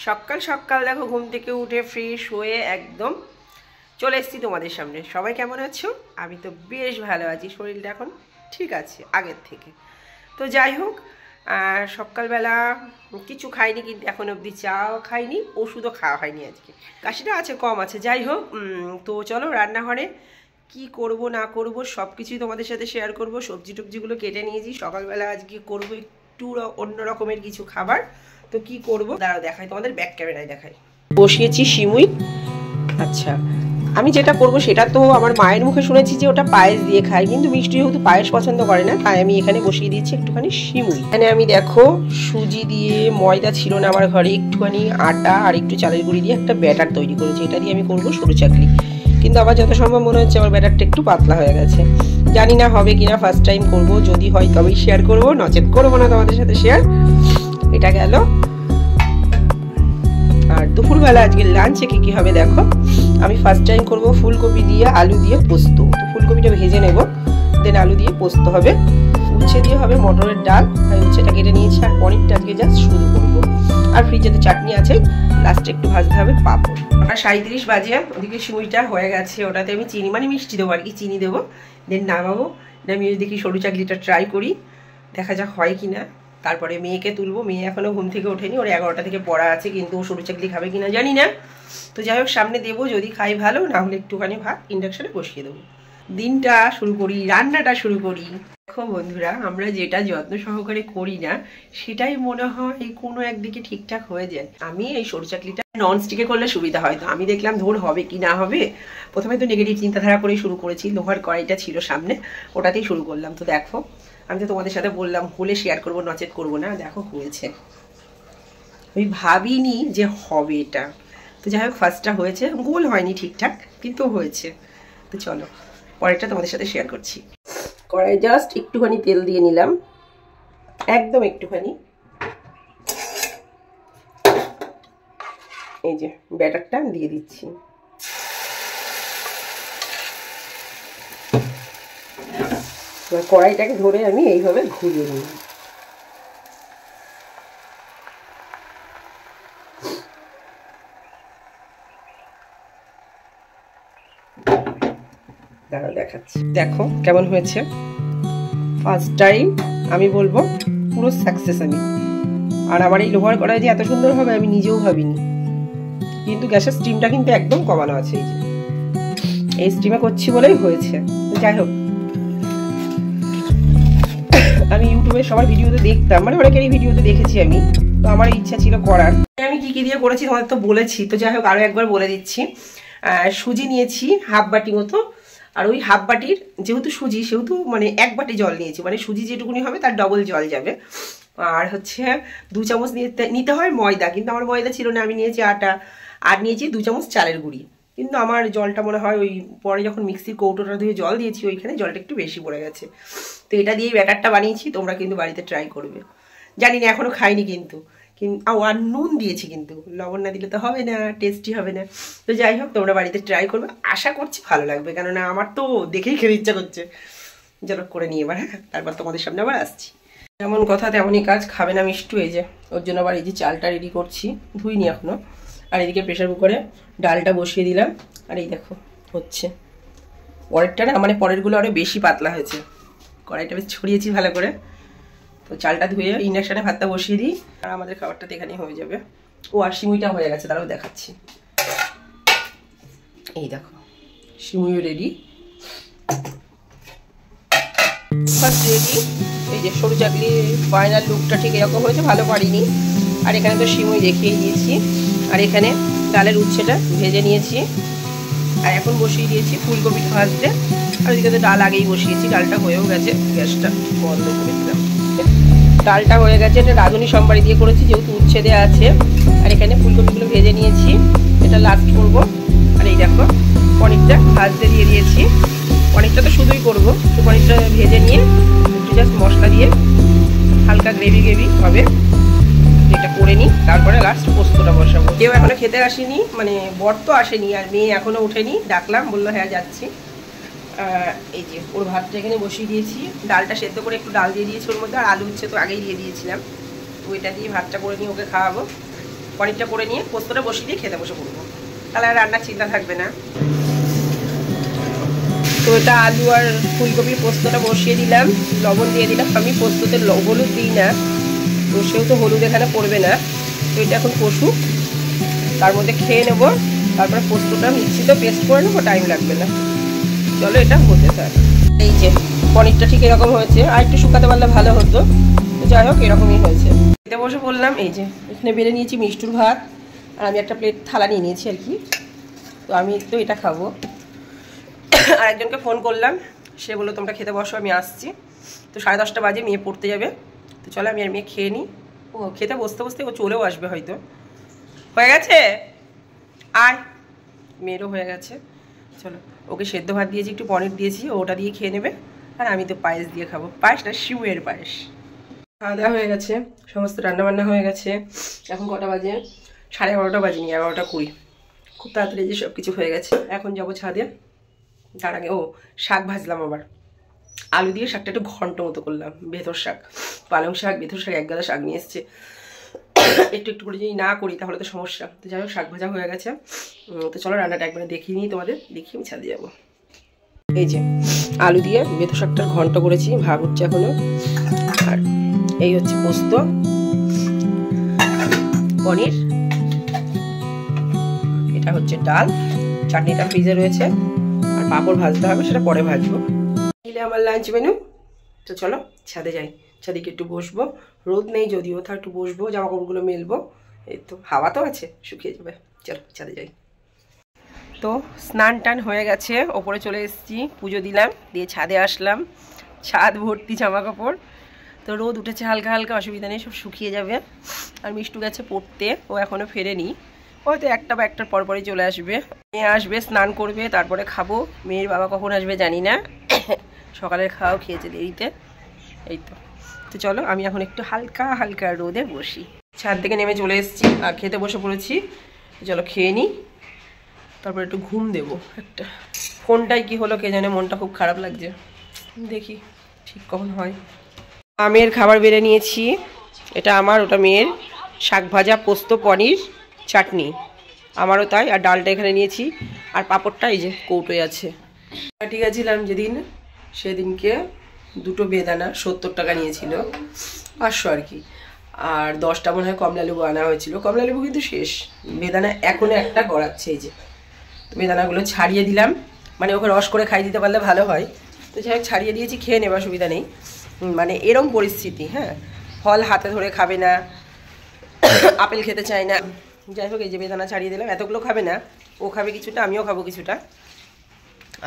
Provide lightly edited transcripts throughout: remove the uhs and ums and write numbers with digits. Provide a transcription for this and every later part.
সকাল সকাল দেখো ঘুম থেকে উঠে ফ্রেশ হয়ে একদম চলে এসেছি তোমাদের সামনে। সবাই কেমন আছো? আমি তো বেশ ভালো আছি, শরীরটা এখন ঠিক আছে আগের থেকে। তো যাই হোক, সকালবেলা কিছু খাইনি, কিন্তু এখন অবধি চাও খাইনি, ওষুধও খাওয়া হয়নি, আজকে কাশিটা আছে, কম আছে। যাই হোক, তো চলো রান্নাঘরে কি করব না করব সব কিছুই তোমাদের সাথে শেয়ার করব। সবজি টবজিগুলো কেটে নিয়েছি, সকালবেলা আজকে করব একটু অন্য রকমের কিছু খাবার। তো কি করব দাঁড়াও দেখাই, তোমাদের ব্যাক ক্যামেরায় দেখাই। বসিয়েছি সিমুই। আচ্ছা, আমি যেটা করব সেটা তো আমার মায়ের মুখে শুনেছি যে ওটা পায়েস দিয়ে খায়, কিন্তু মিষ্টি যেহেতু পায়েস পছন্দ করে না, তাই আমি এখানে বসিয়ে দিয়েছি একটুখানি সিমুই। এখানে আমি দেখো সুজি দিয়ে, ময়দা ছিল না আমার ঘরে, একটুখানি আটা আর একটু চালের গুঁড়ি দিয়ে একটা ব্যাটার তৈরি করেছি। এটা দিয়ে আমি করবো সরু চাকলি, কিন্তু আমার যত সম্ভব মনে হচ্ছে আমার ব্যাটারটা একটু পাতলা হয়ে গেছে। জানি না হবে কিনা, ফার্স্ট টাইম করব, যদি হয় তবেই শেয়ার করবো, নচেত করবো না তোমাদের সাথে শেয়ার। এটা গেল। আর দুপুরবেলা আজকে লাঞ্চে কি হবে দেখো, আমি ফার্স্ট টাইম করব ফুলকপি দিয়ে আলু দিয়ে পোস্ত। তো ফুলকপিটা ভেজে নেব, দেন আলু দিয়ে পোস্ত হবে, উচ্ছে দিয়ে হবে মটরের ডাল, আমি উচ্ছেটা কেটে নিয়েছি, আর পনিরটা আজকে জাস্ট শুরু করবো। আর ফ্রিজে তো চাটনি আছে, লাস্টে একটু ভাজতে হবে পাঁপড়। আর 37 বাজে, ওদিকে সিমুইটা হয়ে গেছে, ওটাতে আমি চিনি মানে মিষ্টি দেবো আর কি, চিনি দেবো, দেন নামাবো। নামিয়ে দেখি সরু চাকলিটা ট্রাই করি, দেখা যাক হয় কিনা। তারপরে মেয়েকে তুলবো, মেয়ে এখনো ঘুম থেকে ওঠেনি, ওর 11টা থেকে পড়া আছে, কিন্তু ও সরু চাকলি খাবে কিনা জানি না। তো যাই হোক সামনে দেবো, যদি খাই ভালো, না হলে একটুখানি ভাত ইন্ডাকশনে বসিয়ে দেবো। দিনটা শুরু করি, রান্নাটা শুরু করি। দেখো বন্ধুরা, আমরা যেটা যত্ন সহকারে করি না সেটাই মনে হয় কোনো একদিকে ঠিকঠাক হয়ে যায়। আমি এই সরু চাকলিটা ননস্টিকে করলে সুবিধা হয়, তো আমি দেখলাম ধর হবে কি না হবে। প্রথমে তো নেগেটিভ চিন্তাধারা করেই শুরু করেছি, লোহার কড়াইটা ছিল সামনে, ওটাতেই শুরু করলাম। তো দেখো, আমি তো তোমাদের সাথে বললাম হলে শেয়ার করবো, নচেত করবো না। দেখো হয়েছে, আমি ভাবিনি যে হবে এটা। তো যাই হোক ফার্স্টটা হয়েছে, গোল হয়নি ঠিকঠাক, কিন্তু হয়েছে। তো চলো পরেরটা তোমাদের সাথে শেয়ার করছি। কড়াই জাস্ট একটুখানি তেল দিয়ে নিলাম, একদম একটুখানি। এই যে ব্যাটারটা দিয়ে দিচ্ছি। এবার কড়াইটাকে ধরে আমি এইভাবে ঘুরিয়ে নিই। দাঁড়াও দেখাচ্ছি, দেখো কেমন হয়েছে। ফার্স্ট টাইম আমি বলবো পুরো সাকসেস আমি। আর আমার এই লোহার কড়াই যে এত সুন্দর হবে আমি নিজেও ভাবিনি, কিন্তু গ্যাসের স্টিমটা কিন্তু একদম কমানো আছে। এই যে এই স্টিমে করছি বলেই হয়েছে। যাই হোক, আমি ইউটিউবে সবার ভিডিওতে দেখতাম, মানে অনেকেরই ভিডিওতে দেখেছি আমি, তো আমার ইচ্ছা ছিল করার। আমি কি কি দিয়ে করেছি তোমাদের তো বলেছি, তো যাই হোক আরো একবার বলে দিচ্ছি। সুজি নিয়েছি হাফ বাটি মতো, আর ওই হাফ বাটির যেহেতু সুজি সেহেতু মানে 1 বাটি জল নিয়েছি, মানে সুজি যেটুকুনি হবে তার ডবল জল যাবে। আর হচ্ছে 2 চামচ নিতে হয় ময়দা, কিন্তু আমার ময়দা ছিল না, আমি নিয়েছি আটা। আর নিয়েছি 2 চামচ চালের গুঁড়ি, কিন্তু আমার জলটা মনে হয় ওই পরে যখন মিক্সির কৌটোটা ধুয়ে জল দিয়েছি ওইখানে জলটা একটু বেশি পড়ে গেছে। তো এটা দিয়েই ব্যাটারটা বানিয়েছি, তোমরা কিন্তু বাড়িতে ট্রাই করবে। জানি না এখনো খাইনি, কিন্তু আর নুন দিয়েছি, কিন্তু লবণ না দিলে তো হবে না, টেস্টি হবে না। তো যাই হোক তোমরা বাড়িতে ট্রাই করবে, আশা করছি ভালো লাগবে, কেননা আমার তো দেখেই খেতে ইচ্ছা করছে। যেন করে নিয়ে এবার, হ্যাঁ তারপর তোমাদের সামনে আবার আসছি। যেমন কথা তেমনই কাজ, খাবে না মিষ্টু, এই যে ওর জন্য আবার এই যে চালটা রেডি করছি, ধুইনি এখনো। আর এদিকে প্রেশার কুকারে ডালটা বসিয়ে দিলাম, আর এই দেখো হচ্ছে। পরেরটা না মানে পরেরগুলো আরও বেশি পাতলা হয়েছে, কড়াইটা বেশ ছড়িয়েছি ভালো করে। তো চালটা ধুয়ে ইন্ডাকশানে ভাতটা বসিয়ে দিই, আর আমাদের খাবারটা তো এখানেই হয়ে যাবে। ও আর সিমুইটা হয়ে গেছে, তারাও দেখাচ্ছি। এই দেখো সিমুইও রেডি, ফার্স্ট রেডি। এই যে সরু চাকলি ফাইনাল লুকটা ঠিক এরকম হয়েছে, ভালো পারিনি। আর এখানে তো সিমুই দেখিয়ে দিয়েছি, আর এখানে ডালের উচ্ছেটা ভেজে নিয়েছি, আর এখন বসিয়ে দিয়েছি ফুলকপিটা ভাজতে। আর ওইদিকে তো ডাল আগেই বসিয়েছি, ডালটা হয়েও গেছে, গ্যাসটা বন্ধ করে দিলাম। ডালটা হয়ে গেছে, এটা রাঁধুনি সোমবারি দিয়ে করেছি যেহেতু উচ্ছে দেওয়া আছে। আর এখানে ফুলকপিগুলো ভেজে নিয়েছি, এটা লাস্ট করবো। আর এই দেখো পনিরটা ভাজতে দিয়ে দিয়েছি, পনিরটা তো শুধুই করবো, তো পনিরটা ভেজে নিয়ে একটু জাস্ট মশলা দিয়ে হালকা গ্রেভি গ্রেভি হবে, এটা করে নিই। তারপরে লাস্ট পোস্তটা বসাবো। কেউ এখনো খেতে আসেনি, মানে বর তো আসেনি, আর মেয়ে এখনো ওঠেনি, ডাকলাম বললো হ্যাঁ যাচ্ছি। এই যে ওর ভাতটা এখানে বসিয়ে দিয়েছি, ডালটা সেদ্ধ করে একটু ডাল দিয়ে দিয়েছি ওর মধ্যে, আর আলু উচ্ছে তো আগেই দিয়ে দিয়েছিলাম। তো ওইটা দিয়ে ভাতটা করে নিয়ে ওকে খাওয়াবো। পনিরটা করে নিয়ে পোস্তটা বসিয়ে দিয়ে খেতে বসে পড়বো, তাহলে আর রান্নার চিন্তা থাকবে না। তো এটা আলু আর ফুলকপির পোস্তটা বসিয়ে দিলাম, লবণ দিয়ে দিলাম। আমি পোস্ততে হলুদ দিই না, তো সেহেতু হলুদ এখানে পড়বে না। তো এটা এখন কষুক, তার মধ্যে খেয়ে নেব, তারপরে পোস্তটা মিক্সিতে পেস্ট করে নেবো, টাইম লাগবে না। চলো এটা হতে থাক। এই যে পনিরটা ঠিক এরকম হয়েছে, আর একটু শুকাতে পারলে ভালো হতো, তো যাই হোক এরকমই হয়েছে। খেতে বসে বললাম, এই যে এখানে বেড়ে নিয়েছি মিষ্টুর ভাত, আর আমি একটা প্লেট থালা নিয়ে নিয়েছি আর কি। তো আমি তো এটা খাবো। আর একজনকে ফোন করলাম, সে বললো তোমরা খেতে বসো, আমি আসছি। তো 10:30 বাজে, মেয়ে পড়তে যাবে। তো চলো আমি আর মেয়ে খেয়ে নিই। ও খেতে বসতে বসতে ও চলেও আসবে হয়তো। হয়ে গেছে, আয়, মেয়েরও হয়ে গেছে। চলো, ওকে সেদ্ধ ভাত দিয়েছি, একটু পনির দিয়েছি, ওটা দিয়ে খেয়ে নেবে। আর আমি তো পায়েস দিয়ে খাবো, পায়েসটা শিউয়ের পায়েস। খাওয়া দাওয়া হয়ে গেছে, সমস্ত রান্নাবান্না হয়ে গেছে। এখন কটা বাজে? 11:30 বাজেনি, 11:20। খুব তাড়াতাড়ি যে সব কিছু হয়ে গেছে। এখন যাবো ছাদে। তার আগে শাক ভাজলাম, আবার আলু দিয়ে শাকটা একটু ঘন্ট মতো করলাম। বেথর শাক, পালং শাক, বেথর শাক, 1 গাদা শাক নিয়ে এসছে। একটু একটু করে যদি না করি তাহলে তো সমস্যা। তো যাই হোক শাক ভাজা হয়ে গেছে। তো চলো রান্নাটা একবারে দেখিয়ে নিই তোমাদের, দেখি আমি ছাদে যাবো। এই যে আলু দিয়ে বেথর শাকটার ঘন্ট করেছি, ভাগ হচ্ছে এখনো। আর এই হচ্ছে পোস্ত, পনির, এটা হচ্ছে ডাল, চাটনিটা ফ্রিজে রয়েছে, আর পাঁপড় ভাজতে হবে, সেটা পরে ভাজবো। নিলে আমার লাঞ্চ মেনু। তো চলো ছাদে যাই, ছাদে একটু বসবো। রোদ নেই যদিও, তা একটু বসবো, জামা কাপড়গুলো মেলবো। এই তো হাওয়া তো আছে, শুকিয়ে যাবে। চলো ছাদে যাই। তো স্নান টান হয়ে গেছে, ওপরে চলে এসেছি, পুজো দিলাম, দিয়ে ছাদে আসলাম। ছাদ ভর্তি জামা কাপড়। তো রোদ উঠেছে হালকা হালকা, অসুবিধা নেই, সব শুকিয়ে যাবে। আর মিষ্টু গেছে পড়তে, ও এখনও ফেরেনি, হয়তো একটা বা একটার পরপরই চলে আসবে। মেয়ে আসবে, স্নান করবে, তারপরে খাবো। মেয়ের বাবা কখন আসবে জানি না, সকালের খাওয়াও খেয়েছে দেরিতে। এই তো। তো চলো আমি এখন একটু হালকা হালকা রোদে বসি। ছাদ থেকে নেমে চলে এসেছি আর খেতে বসে পড়েছি। চলো খেয়ে নিই, তারপর একটু ঘুম দেবো একটা। ফোনটাই কি হলো কে জানে, মনটা খুব খারাপ লাগছে, দেখি ঠিক কখন হয়। আমের খাবার বেড়ে নিয়েছি, এটা আমার, ওটা মেয়ের। শাক ভাজা, পোস্ত, পনির, চাটনি আমারও তাই। আর ডালটা এখানে নিয়েছি, আর পাঁপড়টা এই যে কৌটোয় আছে। ঠিক আছিলাম যেদিন, সেদিনকে 2টো বেদানা 70 টাকা নিয়েছিল, 500 আর কি। আর 10টা মনে হয় কমলা লেবু আনা হয়েছিল। কমলা লেবু কিন্তু শেষ, বেদানা এখনো একটা গড়াচ্ছে। এই যে বেদানাগুলো ছাড়িয়ে দিলাম, মানে ওকে রস করে খাই দিতে পারলে ভালো হয়। তো যাই হোক ছাড়িয়ে দিয়েছি, খেয়ে নেবার সুবিধা নেই। মানে এরম পরিস্থিতি, হ্যাঁ, ফল হাতে ধরে খাবে না, আপেল খেতে চায় না। যাই হোক এই যে বেদানা ছাড়িয়ে দিলাম, এতগুলো খাবে না, ও খাবে কিছুটা, আমিও খাবো কিছুটা।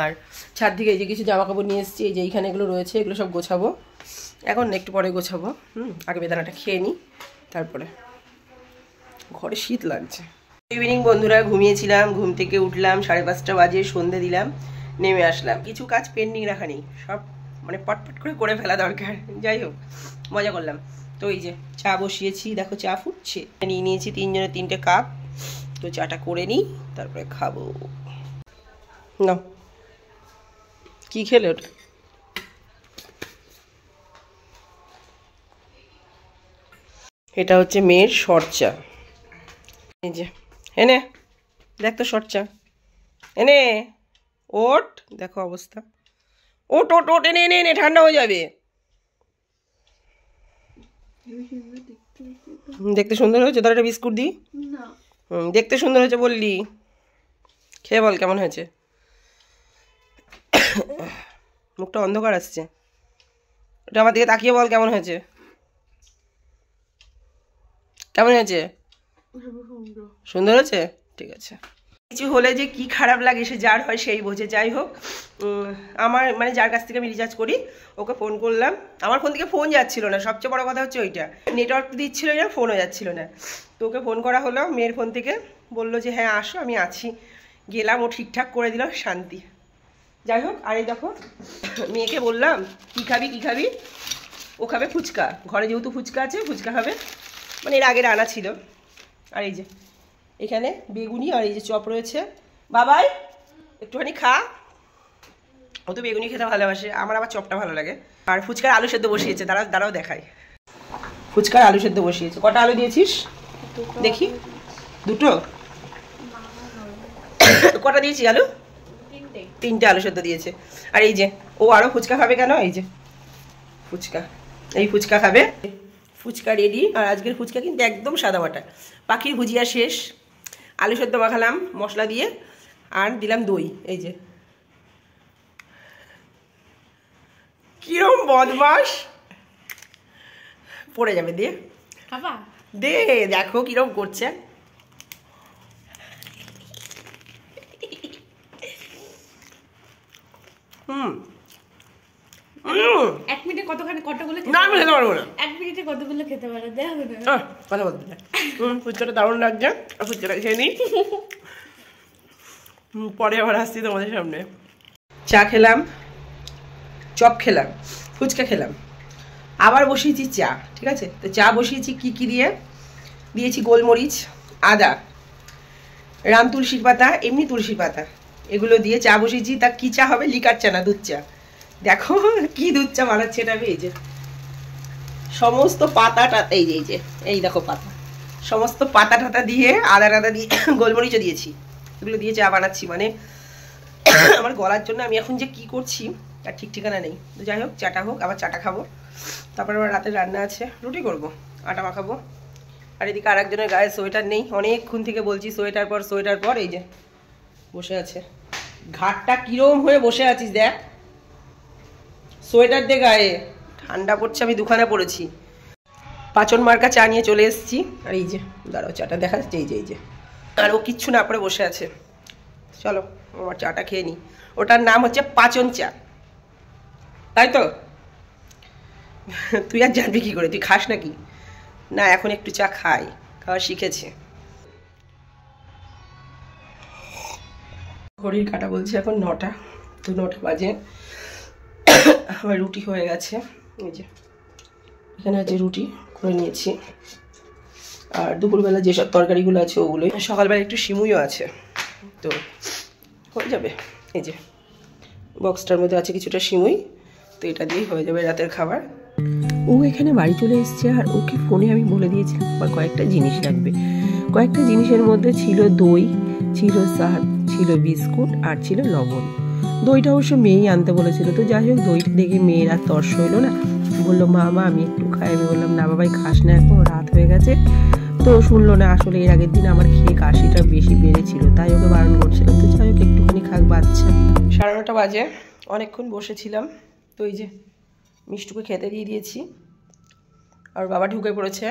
আর ছাদ থেকে এই যে কিছু জামা কাপড় নিয়ে এসেছি, এই যে এইখানে এগুলো রয়েছে, এগুলো সব গোছাবো। এখন একটু পরে গোছাবো, আগে বেদানাটা খেয়ে নিই, তারপরে। ঘরে শীত লাগছে। ইভিনিং বন্ধুরা, ঘুমিয়েছিলাম, ঘুম থেকে উঠলাম 5:30 বাজে, সন্ধে দিলাম, নেমে আসলাম। কিছু কাজ পেন্ডিং রাখা নেই, সব মানে পটপট করে ফেলা দরকার। যাই হোক মজা করলাম। তো এই যে চা বসিয়েছি, দেখো চা ফুটছে। নিয়ে নিয়েছি 3 জনের 3টে কাপ। তো চাটা করে নিই, তারপরে খাবো। না কি খেলে ওটা? এটা হচ্ছে মেয়ের শর্ট চা। এই যে এনে দেখ তো শর্ট চা, এনে ওট, দেখো অবস্থা। ওট ওট ওট, এনে এনে এনে, ঠান্ডা হয়ে যাবে। দেখতে সুন্দর হয়েছে, তার একটা বিস্কুট দিই। দেখতে সুন্দর হয়েছে বললি, খেয়ে বল কেমন হয়েছে। মুখটা অন্ধকার আসছে, ওটা আমার দিকে তাকিয়ে বল কেমন হয়েছে। কেমন হয়েছে? সুন্দর হয়েছে, ঠিক আছে। কিছু হলে যে কি খারাপ লাগে সে যার হয় সেই বোঝে। যাই হোক, আমার মানে যার কাছ থেকে আমি রিচার্জ করি, ওকে ফোন করলাম। আমার ফোন থেকে ফোন যাচ্ছিল না, সবচেয়ে বড় কথা হচ্ছে ওইটা, নেটওয়ার্ক দিচ্ছিল না, ফোনও যাচ্ছিল না। তো ওকে ফোন করা হলো মেয়ের ফোন থেকে, বললো যে হ্যাঁ আসো, আমি আছি। গেলাম, ও ঠিকঠাক করে দিল, শান্তি। যাই হোক, আর এই দেখো মেয়েকে বললাম কী খাবি কী খাবি, ও খাবে ফুচকা। ঘরে যেহেতু ফুচকা আছে, ফুচকা খাবে, মানে এর আগের আনা ছিল। আর এই যে এখানে বেগুনি আর এই যে চপ রয়েছে। বাবাই একটুখানি খা, ও তো বেগুনি খেতে ভালোবাসে, আমার আবার চপটা ভালো লাগে। আর ফুচকার আলু সেদ্ধ বসিয়েছে, দাঁড়াও দেখাই। ফুচকার আলু সেদ্ধ বসিয়েছে। কটা আলু দিয়েছিস দেখি? দুটো কটা দিয়েছি আলু? তিনটে আলু সেদ্ধ দিয়েছে। আর এই যে ও আরো ফুচকা খাবে কেন, এই যে ফুচকা, এই ফুচকা খাবে। ফুচকা রেডি। আর আজকের ফুচকা কিন্তু একদম সাদা বাটা। পাখির ভুজিয়া শেষ, আলু সেদ্ধ মাখালাম মশলা দিয়ে, আর দিলাম দই। এই যে কিরম বদমাস, পড়ে যাবে, দিয়ে দে, দেখো কিরম করছে। এক মিনিটে কতখানি কতগুলো না আমি খেতে পারবো না। এক মিনিটে কতগুলো খেতে পারো দেখো কথা বলতে ফুচকাটা দারুণ লাগছে। ফুচকাটা খেয়ে নিই, পরে আবার আসছি তোমাদের সামনে। চা খেলাম, চপ খেলাম, ফুচকা খেলাম, আবার বসিয়েছি চা। ঠিক আছে, তো চা বসিয়েছি কি কি দিয়ে, দিয়েছি গোলমরিচ, আদা, রাম তুলসীর পাতা, এমনি তুলসীর পাতা, এগুলো দিয়ে চা বসিয়েছি। তা কি চা হবে? লিকার চা না, দুধ চা। দেখো কি দুধ চা বানাচ্ছে এটা। এই যে সমস্ত পাতাটা, এই যে এই যে এই দেখো পাতা, সমস্ত পাতা টাতা দিয়ে আদা টাদা দিয়ে গোলমরিচও দিয়েছি, এগুলো দিয়ে চা বানাচ্ছি। মানে আমার গলার জন্য আমি এখন যে কি করছি তার ঠিক ঠিকানা নেই। তো যাই হোক, চাটা হোক, আবার চাটা খাবো। তারপরে আবার রাতের রান্না আছে, রুটি করব, আটা মাখাবো। আর এদিকে আর একজনের গায়ে সোয়েটার নেই, অনেকক্ষণ থেকে বলছি সোয়েটার পর সোয়েটার পর, এই যে বসে আছে। ঘাটটা কিরম হয়ে বসে আছিস দেখ, সোয়েটার দে গায়ে, ঠান্ডা পড়ছে। আমি দুখানা পড়েছি। পাচন মার্কা চা নিয়ে চলে এসেছি। আর এই যে দাঁড়াও, চাটা দেখা যাচ্ছে, এই যে এই যে। আর ও কিচ্ছু না পরে বসে আছে। চলো আমার চাটা খেয়ে নিই। ওটার নাম হচ্ছে পাচন চা, তাই তো? তুই আর জানবি কি করে, তুই খাস নাকি? না এখন একটু চা খাই, খাওয়া শিখেছে। ঘড়ির কাটা বলছে এখন 9টা, তো 9টা বাজে। আমার রুটি হয়ে গেছে, এই যে এখানে আছে রুটি করে নিয়েছি। আর দুপুরবেলা যেসব তরকারিগুলো আছে ওগুলোই, সকালবেলা একটু সিমুইও আছে, তো হয়ে যাবে। এই যে বক্সটার মধ্যে আছে কিছুটা সিমুই, তো এটা দিয়েই হয়ে যাবে রাতের খাবার। ও এখানে বাড়ি চলে এসছে, আর ওকে ফোনে আমি বলে দিয়েছিলাম আমার কয়েকটা জিনিস লাগবে। কয়েকটা জিনিসের মধ্যে ছিল দই, ছিল সার্ফ, ছিল বিস্কুট, আর ছিল লবণ। দইটা অবশ্য মেয়েই আনতে বলেছিল। তো যাই হোক, দইটা দেখে মেয়ের আর তর্স হইল না, বললো মা আমি একটু খাই। আমি বললাম না বাবাই খাস না, এখন রাত হয়ে গেছে। তো শুনলো না। আসলে এর আগের দিন আমার খেয়ে কাশিটা বেশি বেড়েছিল, তাই ওকে বারণ করছিলাম। তো যাই হোক একটুখানি খাক বাচ্চা। 9:30 বাজে, অনেকক্ষণ বসেছিলাম। তো এই যে মিষ্টুকে খেতে দিয়ে দিয়েছি, আর বাবা ঢুকে পড়েছে,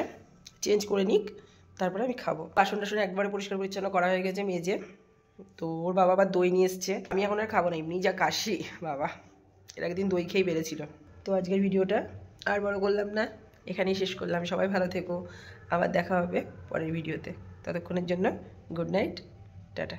চেঞ্জ করে নিক, তারপরে আমি খাবো। বাসন টাসন একবারে পরিষ্কার পরিচ্ছন্ন করা হয়ে গেছে মেজে। তো ওর বাবা আবার দই নিয়ে এসছে, আমি এখন আর খাবো না, এমনি যা কাশি বাবা, এর আগের দিন দই খেয়েই বেড়েছিল। তো আজকের ভিডিওটা আর বড় করলাম না, এখানেই শেষ করলাম। সবাই ভালো থেকো, আবার দেখা হবে পরের ভিডিওতে। ততক্ষণের জন্য গুড নাইট, টাটা।